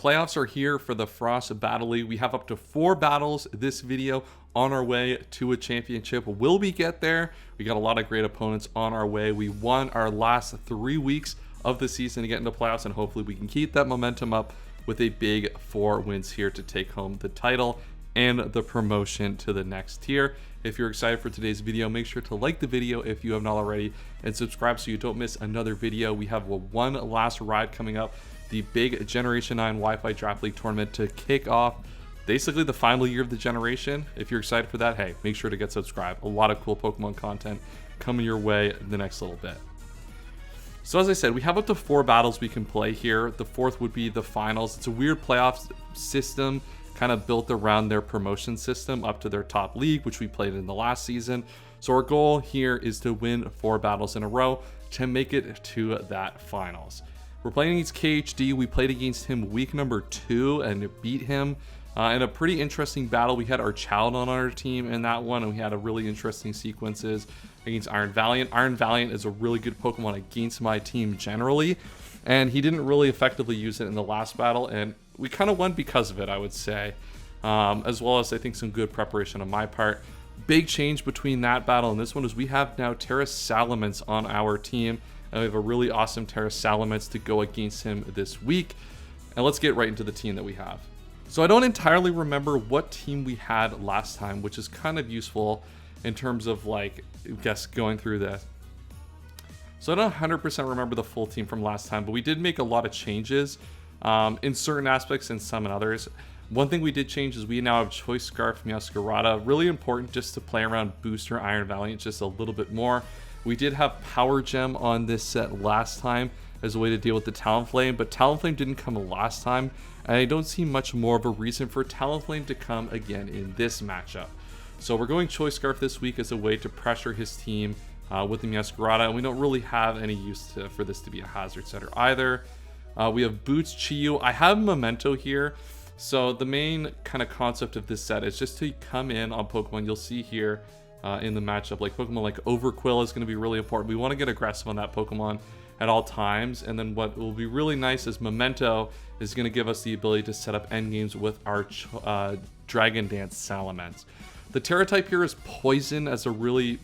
playoffs are here for the Frost Battle League. We have up to 4 battles this video on our way to a championship. Will we get there? We got a lot of great opponents on our way. We won our last 3 weeks of the season to get into playoffs, and hopefully we can keep that momentum up with a big 4 wins here to take home the title and the promotion to the next tier. If you're excited for today's video, make sure to like the video if you have not already, and subscribe so you don't miss another video. We have one last ride coming up, the big Generation 9 Wi-Fi Draft League tournament to kick off basically the final year of the generation. If you're excited for that, hey, make sure to get subscribed. A lot of cool Pokemon content coming your way the next little bit. So as I said, we have up to 4 battles we can play here. The 4th would be the finals. It's a weird playoff system kind of built around their promotion system up to their top league, which we played in the last season. So our goal here is to win 4 battles in a row to make it to that finals. We're playing against KHD. We played against him week number 2 and beat him in a pretty interesting battle. We had our child on our team in that one, and we had a really interesting sequences against Iron Valiant. Iron Valiant is a really good Pokemon against my team generally, and he didn't really effectively use it in the last battle, and we kind of won because of it, I would say, as well as I think some good preparation on my part. Big change between that battle and this one is we have now Terra Salamence on our team, and we have a really awesome Terra Salamence to go against him this week. And let's get right into the team that we have. So I don't entirely remember what team we had last time, which is kind of useful in terms of like, I guess, going through this. So I don't 100% remember the full team from last time, but we did make a lot of changes in certain aspects and some in others. One thing we did change is we now have Choice Scarf, Meowscarada. Really important just to play around Booster Iron Valiant just a little bit more. We did have Power Gem on this set last time as a way to deal with the Talonflame, but Talonflame didn't come last time, and I don't see much more of a reason for Talonflame to come again in this matchup. So we're going Choice Scarf this week as a way to pressure his team with the Meowscarada, and we don't really have any use for this to be a hazard setter either. We have Boots, Chi-Yu. I have Memento here. So the main kind of concept of this set is just to come in on Pokemon. You'll see here in the matchup, like Pokemon like Overquill is going to be really important. We want to get aggressive on that Pokemon at all times. And then what will be really nice is Memento is going to give us the ability to set up endgames with our Dragon Dance Salamence. The Terra type here is Poison as a way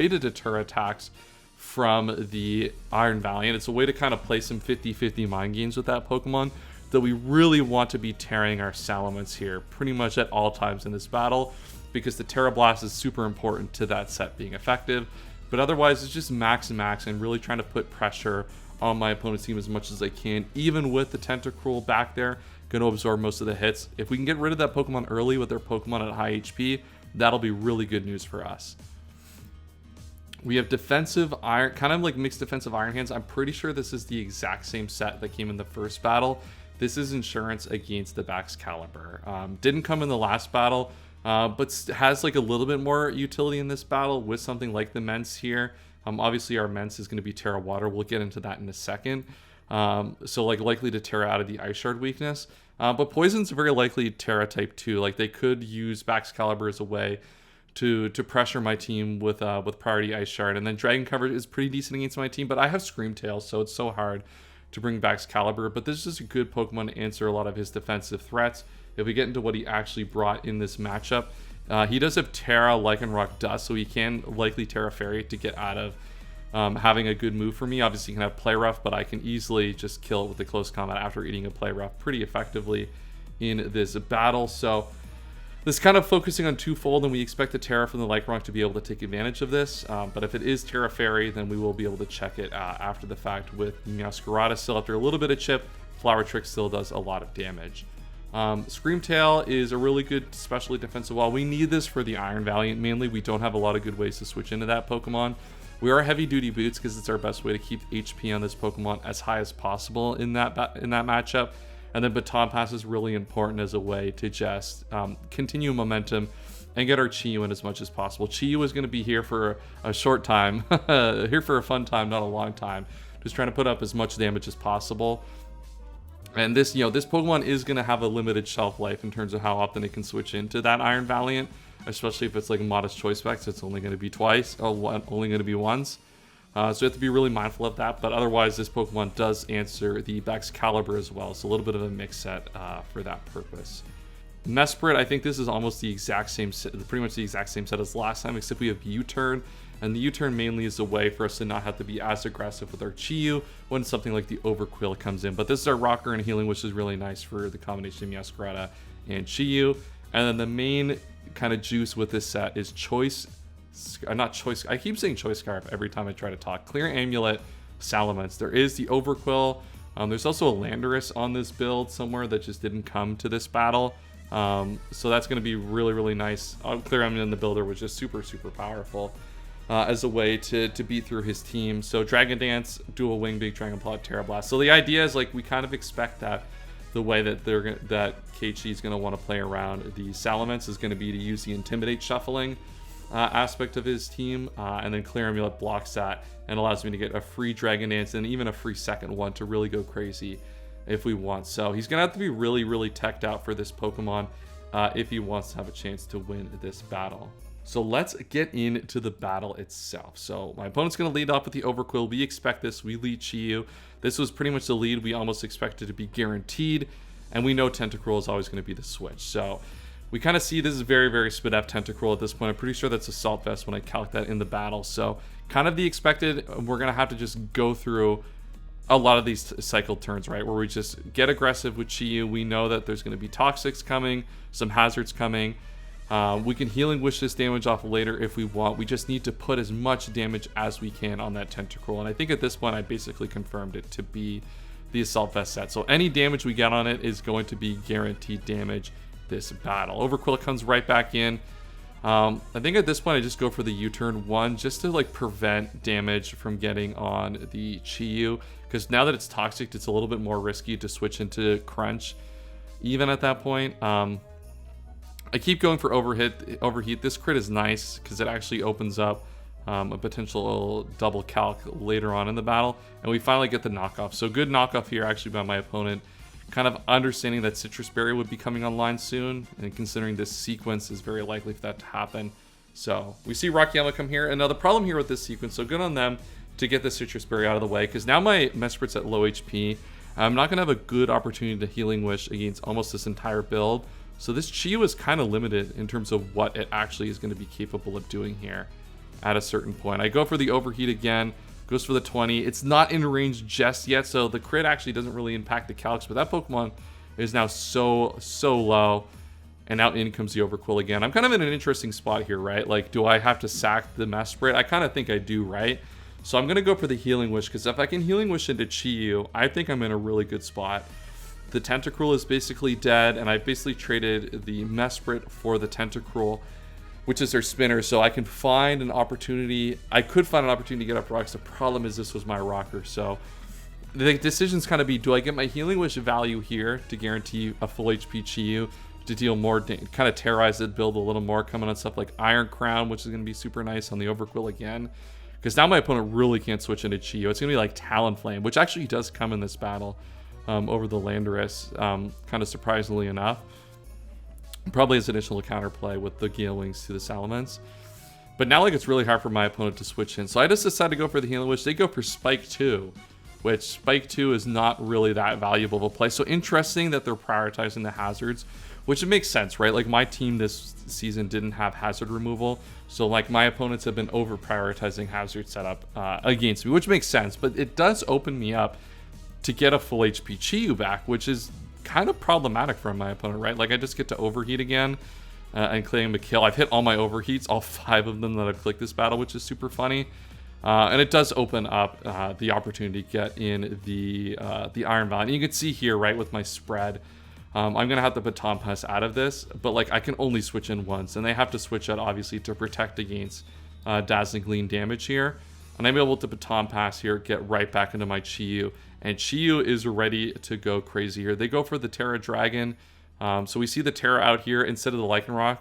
to deter attacks from the Iron Valiant. It's a way to kind of play some 50-50 mind games with that Pokemon, that we really want to be tearing our Salamence here pretty much at all times in this battle, because the Terra Blast is super important to that set being effective. But otherwise, it's just max and really trying to put pressure on my opponent's team as much as I can, even with the Tentacruel back there, going to absorb most of the hits. If we can get rid of that Pokemon early with their Pokemon at high HP, that'll be really good news for us. We have defensive iron, kind of like mixed defensive Iron Hands. I'm pretty sure this is the exact same set that came in the first battle. This is insurance against the Baxcalibur. Didn't come in the last battle, but has like a little bit more utility in this battle with something like the Mence here. Obviously our Mence is going to be Terra Water. We'll get into that in a second. So like likely to Terra out of the Ice Shard weakness. But Poison's very likely Terra type 2. Like they could use Baxcalibur as a way to pressure my team with priority Ice Shard. And then Dragon Cover is pretty decent against my team, but I have Screamtail, so it's so hard to bring back Excalibur. But this is just a good Pokemon to answer a lot of his defensive threats. If we get into what he actually brought in this matchup, he does have Terra, Lycanroc, Dust, so he can likely Terra Fairy to get out of having a good move for me. Obviously, he can have Play Rough, but I can easily just kill it with the close combat after eating a Play Rough pretty effectively in this battle. So this is kind of focusing on twofold, and we expect the Terra from the Lycanroc to be able to take advantage of this. But if it is Terra Fairy, then we will be able to check it after the fact with Meowscarada still after a little bit of chip. Flower Trick still does a lot of damage. Screamtail is a really good specially defensive wall. We need this for the Iron Valiant mainly. We don't have a lot of good ways to switch into that Pokemon. We are heavy duty boots because it's our best way to keep HP on this Pokemon as high as possible in that matchup. And then Baton Pass is really important as a way to just continue momentum and get our Chi-Yu in as much as possible. Chi-Yu is going to be here for a short time, here for a fun time, not a long time. Just trying to put up as much damage as possible. And this, this Pokemon is going to have a limited shelf life in terms of how often it can switch into that Iron Valiant, especially if it's like a modest choice spec, so it's only going to be twice, or only going to be once. So you have to be really mindful of that. But otherwise, this Pokemon does answer the Excalibur as well. So a little bit of a mix set for that purpose. Mesprit, I think this is almost the exact same set, pretty much the exact same set as last time, except we have U-Turn. And the U-Turn mainly is a way for us to not have to be as aggressive with our Chi-Yu when something like the Overquill comes in. But this is our Rocker and Healing, which is really nice for the combination of Meowscarada and Chi-Yu. And then the main kind of juice with this set is I keep saying Choice Scarf every time I try to talk. Clear Amulet, Salamence. There is the Overquill. There's also a Landorus on this build somewhere that just didn't come to this battle. So that's going to be really, really nice. Clear Amulet in the builder was just super, super powerful as a way to beat through his team. So Dragon Dance, Dual Wing, Big Dragon Plot, Terra Blast. So the idea is like we kind of expect that the way that that Keiichi is going to want to play around the Salamence is going to be to use the Intimidate shuffling aspect of his team, and then Clear Amulet blocks that and allows me to get a free Dragon Dance and even a free second one to really go crazy if we want. So he's gonna have to be really, really teched out for this Pokemon if he wants to have a chance to win this battle. So let's get into the battle itself. So my opponent's gonna lead off with the Overquill. We expect this. We lead Chi-Yu. This was pretty much the lead we almost expected to be guaranteed, and we know Tentacruel is always going to be the switch. So we kind of see this is very, very Spadef Tentacruel at this point. I'm pretty sure that's Assault Vest when I calc that in the battle. So kind of the expected, we're going to have to just go through a lot of these cycled turns, right? Where we just get aggressive with Chi-Yu. We know that there's going to be Toxics coming, some Hazards coming. We can Healing Wish this damage off later if we want. We just need to put as much damage as we can on that Tentacruel. And I think at this point, I basically confirmed it to be the Assault Vest set. So any damage we get on it is going to be guaranteed damage this battle. Overquill comes right back in. I think at this point, I just go for the U-Turn 1 just to like prevent damage from getting on the Chi-Yu. Because now that it's Toxic, it's a little bit more risky to switch into Crunch. Even at that point, I keep going for Overheat. This crit is nice because it actually opens up a potential double calc later on in the battle. And we finally get the knockoff. So good knockoff here actually by my opponent. Kind of understanding that Citrus Berry would be coming online soon. And considering this sequence is very likely for that to happen. So we see Rockiyama come here. And now the problem here with this sequence, so good on them to get the Citrus Berry out of the way. Because now my Mesprit's at low HP. I'm not going to have a good opportunity to Healing Wish against almost this entire build. So this Chi-Yu is kind of limited in terms of what it actually is going to be capable of doing here at a certain point. I go for the Overheat again, goes for the 20. It's not in range just yet, so the crit actually doesn't really impact the calcs, but that Pokemon is now so low, and now in comes the Overquill again. I'm kind of in an interesting spot here, right? Like, do I have to sack the Mesprit? I kind of think I do, right? So I'm going to go for the Healing Wish, because if I can Healing Wish into Chi-Yu, I think I'm in a really good spot. The Tentacruel is basically dead, and I basically traded the Mesprit for the Tentacruel, which is their spinner, so I can find an opportunity. I could find an opportunity to get up rocks. The problem is this was my rocker, so the decision's kind of be, do I get my Healing Wish value here to guarantee a full HP Chi-Yu to deal more, kind of terrorize it, build a little more, coming on stuff like Iron Crown, which is going to be super nice on the Overquill again, because now my opponent really can't switch into Chi-Yu. It's going to be like Talonflame, which actually does come in this battle. Over the Landorus, kind of surprisingly enough. Probably as additional counterplay with the Gale Wings to the Salamence. But now like it's really hard for my opponent to switch in. So I just decided to go for the Healing Wish. They go for Spike 2, which Spike 2 is not really that valuable of a play. So interesting that they're prioritizing the hazards, which it makes sense, right? Like my team this season didn't have hazard removal. So like my opponents have been over prioritizing hazard setup against me, which makes sense. But it does open me up to get a full HP Chi-Yu back, which is kind of problematic for my opponent, right? Like I just get to Overheat again and claim a kill. I've hit all my Overheats, all 5 of them that I've clicked this battle, which is super funny. And it does open up the opportunity to get in the Iron Valley. And you can see here, right, with my spread, I'm going to have the Baton Pass out of this, but like I can only switch in once, and they have to switch out obviously to protect against Dazzling Gleam damage here. And I'm able to Baton Pass here, get right back into my Chi-Yu. And Chi-Yu is ready to go crazy here. They go for the Terra Dragon. So we see the Terra out here instead of the Lycanroc.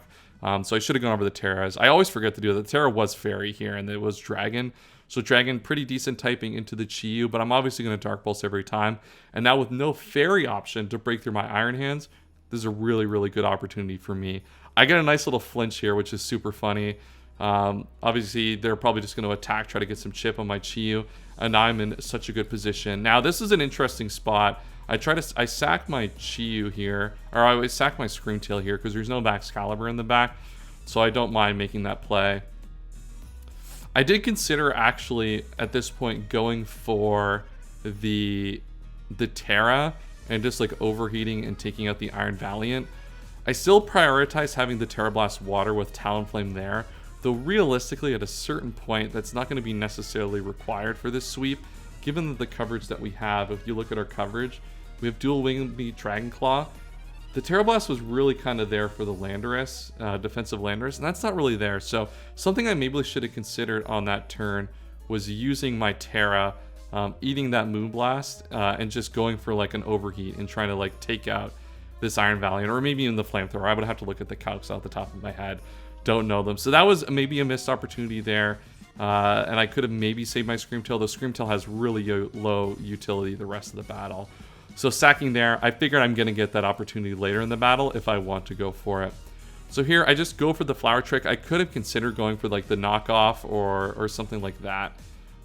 So I should have gone over the Terras. I always forget to do that. The Terra was Fairy here, and it was Dragon. So Dragon, pretty decent typing into the Chi-Yu, but I'm obviously going to Dark Pulse every time. And now with no Fairy option to break through my Iron Hands, this is a really, really good opportunity for me. I get a nice little flinch here, which is super funny. Obviously, they're probably just going to attack, try to get some chip on my Chi-Yu, and I'm in such a good position. Now, this is an interesting spot. I sack my Chi-Yu here, or I sack my Screamtail here because there's no Excalibur in the back, so I don't mind making that play. I did consider actually at this point going for the Terra and just like overheating and taking out the Iron Valiant. I still prioritize having the Terra Blast Water with Talonflame there, though realistically at a certain point that's not going to be necessarily required for this sweep, given the coverage that we have. If you look at our coverage, we have dual Wing Beat Dragon Claw. The Terra Blast was really kind of there for the Landorus, defensive Landorus, and that's not really there. So something I maybe should have considered on that turn was using my Terra, eating that Moonblast, and just going for like an overheat and trying to like take out this Iron Valiant, or maybe even the Flamethrower. I would have to look at the calcs off the top of my head. Don't know them. So that was maybe a missed opportunity there. And I could have maybe saved my Screamtail. The Screamtail has really low utility the rest of the battle. So sacking there, I figured I'm going to get that opportunity later in the battle if I want to go for it. So here, I just go for the Flower Trick. I could have considered going for like the knockoff or something like that.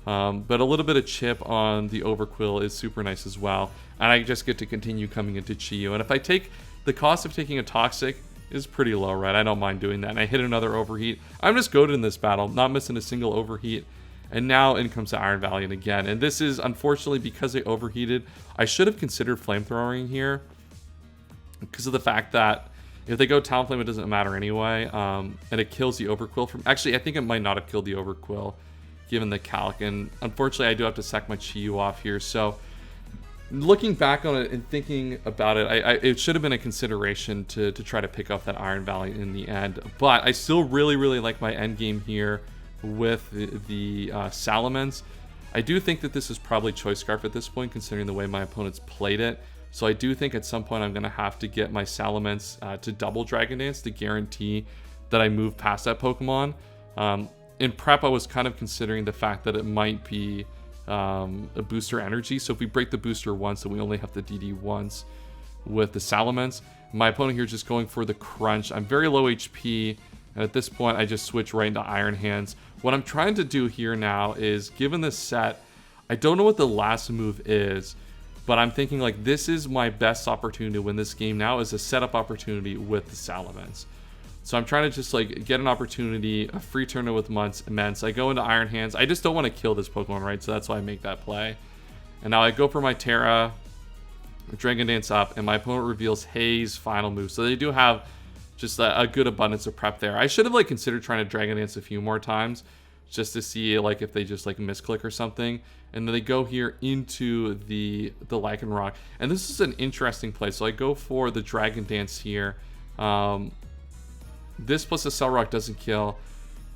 But a little bit of chip on the Overquill is super nice as well. And I just get to continue coming into Chi-Yu. And if I take the cost of taking a Toxic is pretty low, right? I don't mind doing that. And I hit another Overheat. I'm just goated in this battle, not missing a single Overheat. And now in comes the Iron Valiant again. And this is, unfortunately, because they overheated, I should have considered Flamethrowing here because of the fact that if they go Talonflame, it doesn't matter anyway. And it kills the Overquill from... Actually, I think it might not have killed the Overquill given the calc. And unfortunately, I do have to sack my Chi-Yu off here. So looking back on it and thinking about it, it should have been a consideration to try to pick up that Iron Valiant in the end. But I still really, really like my end game here with the Salamence. I do think that this is probably Choice Scarf at this point, considering the way my opponents played it. So I do think at some point I'm going to have to get my Salamence to double Dragon Dance to guarantee that I move past that Pokemon. In prep, I was kind of considering the fact that it might be a booster energy. So if we break the booster once, then we only have to DD once with the Salamence. My opponent here is just going for the Crunch. I'm very low HP, and at this point, I just switch right into Iron Hands. What I'm trying to do here now is, given this set, I don't know what the last move is, but I'm thinking like this is my best opportunity to win this game now, is a setup opportunity with the Salamence. So I'm trying to just like get an opportunity, a free turn with Immense. I go into Iron Hands. I just don't want to kill this Pokemon, right? So that's why I make that play. And now I go for my Terra, Dragon Dance up, and my opponent reveals Haze final move. So they do have just a good abundance of prep there. I should have like considered trying to Dragon Dance a few more times just to see like if they just like misclick or something. And then they go here into the Lycanroc. And this is an interesting play. So I go for the Dragon Dance here. This plus a Cell Rock doesn't kill.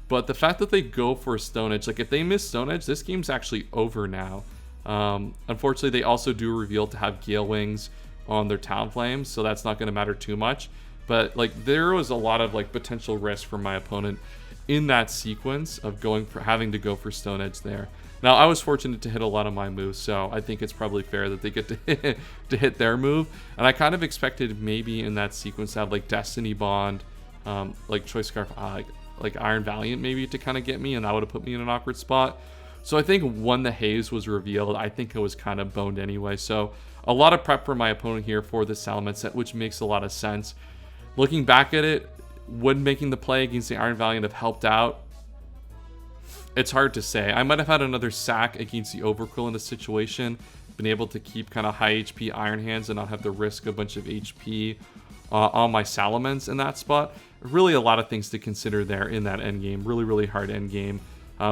But the fact that they go for a Stone Edge, like if they miss Stone Edge, this game's actually over now. Unfortunately, they also do reveal to have Gale Wings on their Talonflame, so that's not going to matter too much. But like there was a lot of like potential risk for my opponent in that sequence of having to go for Stone Edge there. Now I was fortunate to hit a lot of my moves, so I think it's probably fair that they get to hit their move. And I kind of expected maybe in that sequence to have like Destiny Bond, like Choice Scarf, like Iron Valiant maybe to kind of get me, and that would have put me in an awkward spot. So I think when the Haze was revealed, I think it was kind of boned anyway. So a lot of prep for my opponent here for the Salamence set, which makes a lot of sense. Looking back at it, would making the play against the Iron Valiant have helped out? It's hard to say. I might have had another sack against the Overquill in a situation, been able to keep kind of high HP Iron Hands and not have to risk a bunch of HP on my Salamence in that spot. Really a lot of things to consider there in that end game. Really, really hard end game,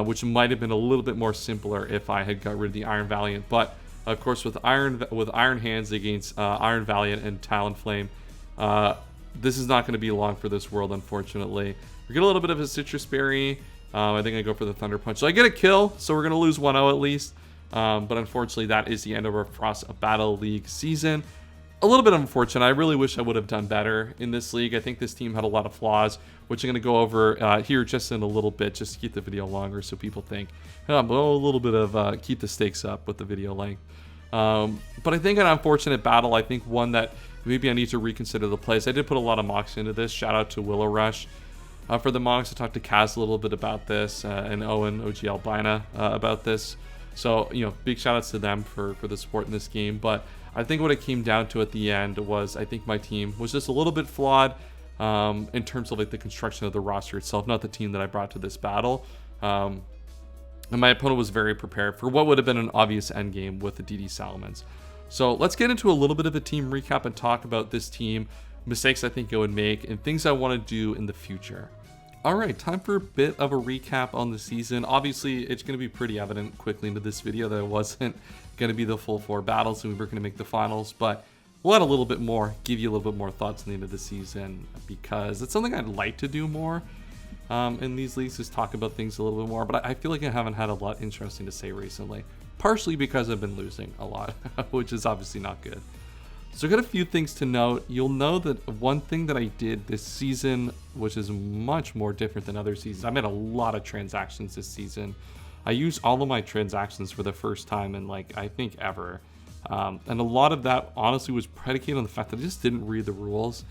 which might have been a little bit more simpler if I had got rid of the Iron Valiant. But of course, with Iron Hands against Iron Valiant and Talonflame, this is not going to be long for this world, unfortunately. We get a little bit of a Citrus Berry. I think I go for the Thunder Punch. So I get a kill, so we're going to lose 1-0 at least. But unfortunately, that is the end of our Frost Battle League season. A little bit unfortunate. I really wish I would have done better in this league. I think this team had a lot of flaws, which I'm going to go over here just in a little bit, just to keep the video longer so people think, a little bit of keep the stakes up with the video length. But I think an unfortunate battle. I think one that maybe I need to reconsider the plays. I did put a lot of mocks into this. Shout out to Willow Rush. For the Monks, I talked to Kaz a little bit about this, and Owen, OG Albina, about this. So, big shout outs to them for the support in this game. But I think what it came down to at the end was I think my team was just a little bit flawed in terms of like the construction of the roster itself, not the team that I brought to this battle. And my opponent was very prepared for what would have been an obvious end game with the DD Salamans. So let's get into a little bit of a team recap and talk about this team, mistakes I think I would make, and things I want to do in the future. All right, time for a bit of a recap on the season. Obviously, it's going to be pretty evident quickly into this video that it wasn't going to be the full 4 battles and we were going to make the finals, but we'll add a little bit more, give you a little bit more thoughts at the end of the season, because it's something I'd like to do more in these leagues, is talk about things a little bit more, but I feel like I haven't had a lot interesting to say recently, partially because I've been losing a lot, which is obviously not good. So I got a few things to note. You'll know that one thing that I did this season, which is much more different than other seasons, I made a lot of transactions this season. I used all of my transactions for the first time in I think ever. And a lot of that honestly was predicated on the fact that I just didn't read the rules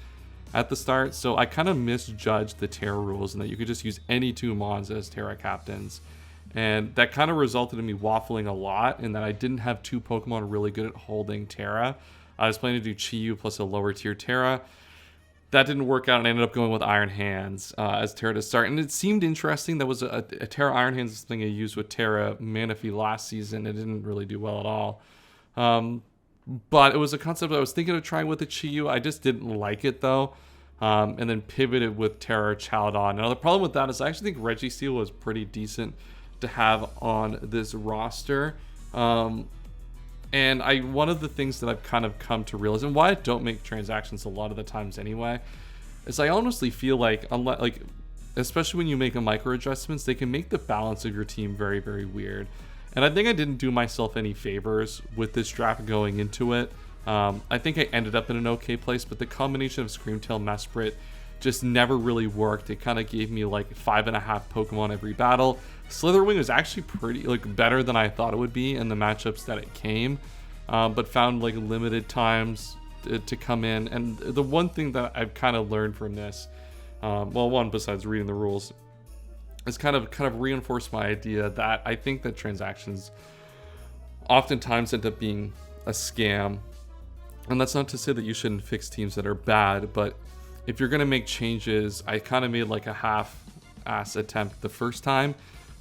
at the start. So I kind of misjudged the Terra rules and that you could just use any 2 Mons as Terra captains. And that kind of resulted in me waffling a lot, and that I didn't have 2 Pokemon really good at holding Terra. I was planning to do Chi-Yu plus a lower tier Terra. That didn't work out, and I ended up going with Iron Hands as Terra to start. And it seemed interesting. That was a Terra Iron Hands thing I used with Terra Manaphy last season. It didn't really do well at all. But it was a concept I was thinking of trying with the Chi-Yu. I just didn't like it though. And then pivoted with Terra Chowdon. Now the problem with that is I actually think Registeel was pretty decent to have on this roster. And one of the things that I've kind of come to realize, and why I don't make transactions a lot of the times anyway, is I honestly feel like, especially when you make a micro adjustments, they can make the balance of your team very, very weird. And I think I didn't do myself any favors with this draft going into it. I think I ended up in an okay place, but the combination of Screamtail, Mesprit just never really worked. It kind of gave me 5.5 Pokemon every battle. Slitherwing was actually pretty better than I thought it would be in the matchups that it came, but found limited times to come in. And the one thing that I've kind of learned from this, one besides reading the rules, is kind of reinforced my idea that I think that transactions oftentimes end up being a scam. And that's not to say that you shouldn't fix teams that are bad, but if you're going to make changes, I kind of made a half-ass attempt the first time,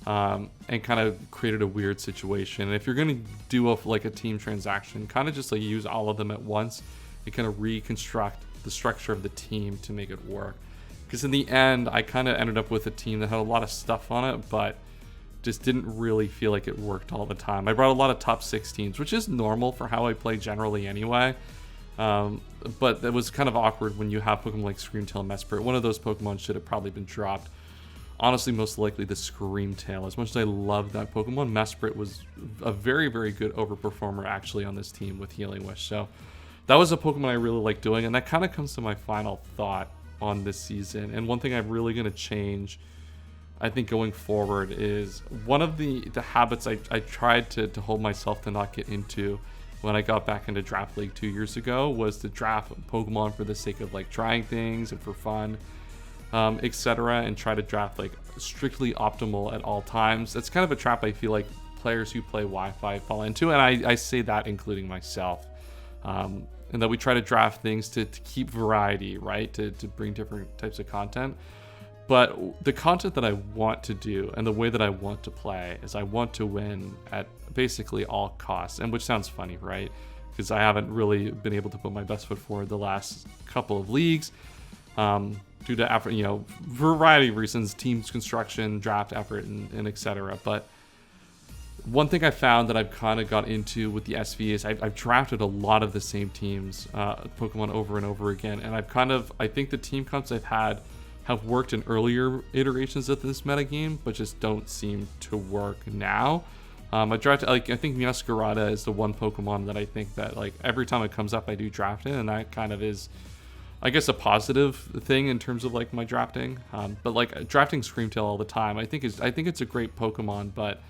and kind of created a weird situation. And if you're going to do a team transaction, kind of just use all of them at once and kind of reconstruct the structure of the team to make it work. Because in the end, I kind of ended up with a team that had a lot of stuff on it, but just didn't really feel like it worked all the time. I brought a lot of top 6 teams, which is normal for how I play generally anyway. But it was kind of awkward when you have Pokemon like Screamtail and Mesprit. One of those Pokemon should have probably been dropped. Honestly, most likely the Screamtail. As much as I love that Pokemon, Mesprit was a very, very good overperformer actually on this team with Healing Wish. So that was a Pokemon I really like doing, and that kind of comes to my final thought on this season. And one thing I'm really going to change, I think, going forward is one of the habits I tried to hold myself to not get into when I got back into Draft League 2 years ago was to draft Pokemon for the sake of trying things and for fun, etc., and try to draft strictly optimal at all times. That's kind of a trap I feel like players who play Wi-Fi fall into, and I say that including myself. And that we try to draft things to keep variety, right? To bring different types of content. But the content that I want to do and the way that I want to play is I want to win at basically all costs. And which sounds funny, right? Because I haven't really been able to put my best foot forward the last couple of leagues due to effort, variety of reasons, teams construction, draft effort, and etc. But one thing I found that I've kind of got into with the SV is I've drafted a lot of the same teams, Pokemon over and over again. And I think the team comps I've had have worked in earlier iterations of this metagame, but just don't seem to work now. I drafted, I think Meowscarada is the one Pokemon that I think that every time it comes up I do draft it, and that kind of is, I guess, a positive thing in terms of my drafting. But drafting Screamtail all the time, I think it's a great Pokemon, but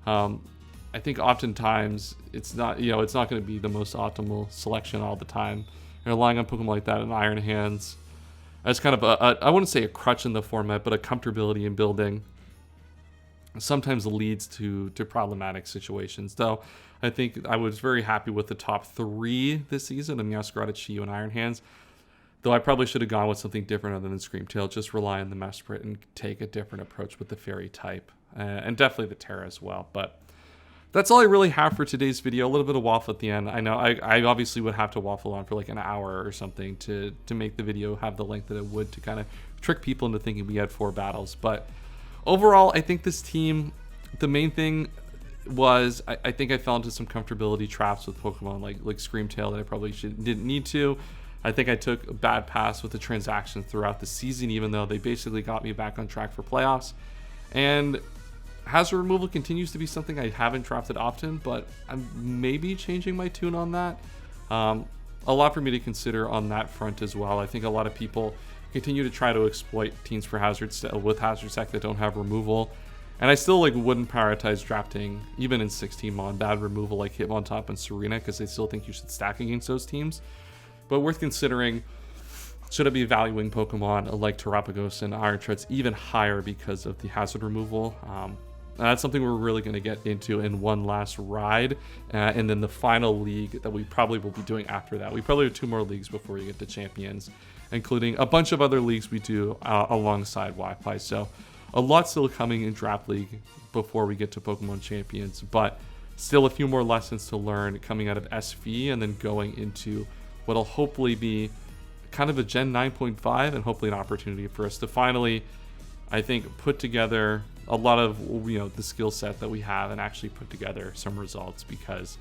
I think oftentimes it's not going to be the most optimal selection all the time. You're relying on Pokemon like that and Iron Hands as kind of I wouldn't say a crutch in the format, but a comfortability in building sometimes leads to problematic situations. Though I think I was very happy with the top 3 this season, the Meowscarada, Chiyu, and Iron Hands. Though I probably should have gone with something different other than Screamtail, just rely on the Mesprit and take a different approach with the Fairy type. And definitely the Terra as well. But that's all I really have for today's video. A little bit of waffle at the end. I know I obviously would have to waffle on for like an hour or something to make the video have the length that it would, to kind of trick people into thinking we had 4 battles. But overall, I think this team, the main thing was I think I fell into some comfortability traps with Pokemon like Screamtail that I probably didn't need to. I think I took a bad pass with the transactions throughout the season, even though they basically got me back on track for playoffs. And hazard removal continues to be something I haven't drafted often, but I'm maybe changing my tune on that. A lot for me to consider on that front as well. I think a lot of people continue to try to exploit teams for hazards with hazard sec that don't have removal. And I still wouldn't prioritize drafting, even in 16 mon, bad removal like Hitmontop and Serena, because I still think you should stack against those teams. But worth considering, should I be valuing Pokemon like Terapagos and Iron Treads even higher because of the hazard removal? That's something we're really going to get into in one last ride. And then the final league that we probably will be doing after that. We probably have 2 more leagues before we get to Champions, including a bunch of other leagues we do alongside Wi-Fi. So a lot still coming in Draft League before we get to Pokemon Champions, but still a few more lessons to learn coming out of SV and then going into what'll hopefully be kind of a Gen 9.5 and hopefully an opportunity for us to finally, I think, put together a lot of the skill set that we have and actually put together some results, because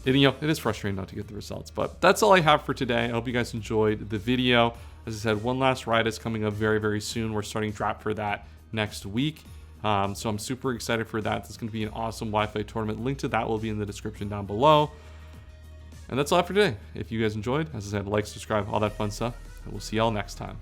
it is frustrating not to get the results. But that's all I have for today. I hope you guys enjoyed the video. As I said, one last ride is coming up very, very soon. We're starting draft for that next week. So I'm super excited for that. It's going to be an awesome Wi-Fi tournament. Link to that will be in the description down below. And that's all for today. If you guys enjoyed, as I said, like, subscribe, all that fun stuff. And we'll see y'all next time.